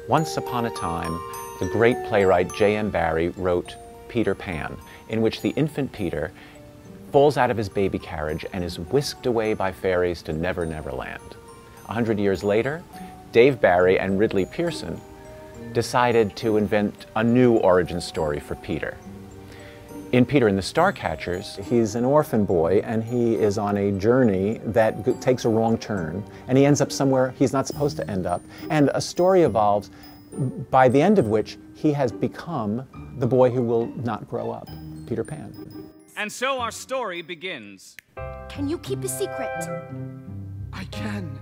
Once upon a time, the great playwright J.M. Barrie wrote Peter Pan, in which the infant Peter falls out of his baby carriage and is whisked away by fairies to Never Never Land. 100 years later, Dave Barry and Ridley Pearson decided to invent a new origin story for Peter. In Peter and the Starcatchers, he's an orphan boy and he is on a journey that takes a wrong turn and he ends up somewhere he's not supposed to end up. And a story evolves by the end of which he has become the boy who will not grow up, Peter Pan. And so our story begins. Can you keep a secret? I can.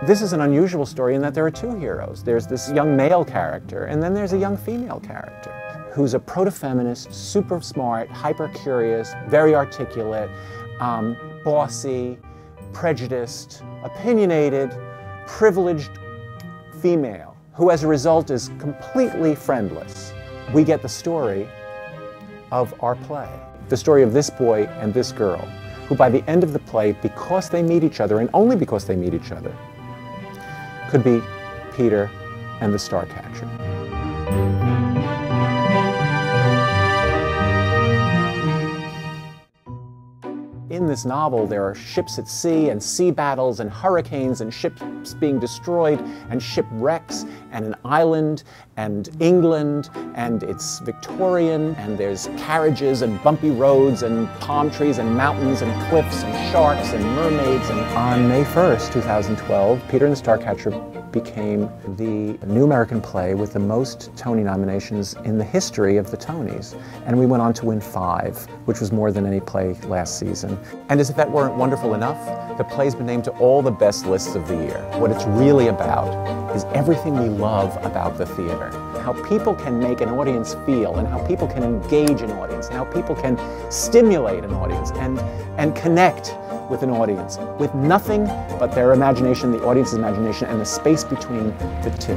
This is an unusual story in that there are two heroes. There's this young male character and then there's a young female character who's a proto-feminist, super smart, hyper-curious, very articulate, bossy, prejudiced, opinionated, privileged female who as a result is completely friendless. We get the story of our play. The story of this boy and this girl who by the end of the play, because they meet each other and only because they meet each other, could be Peter and the Starcatcher. In this novel, there are ships at sea and sea battles and hurricanes and ships being destroyed and shipwrecks and an island and England and it's Victorian and there's carriages and bumpy roads and palm trees and mountains and cliffs and sharks and mermaids. And on May 1st, 2012, Peter and the Starcatcher became the new American play with the most Tony nominations in the history of the Tonys. And we went on to win 5, which was more than any play last season. And as if that weren't wonderful enough, the play's been named to all the best lists of the year. What it's really about is everything we love about the theater. How people can make an audience feel and how people can engage an audience and how people can stimulate an audience and connect with an audience with nothing but their imagination, the audience's imagination, and the space between the two.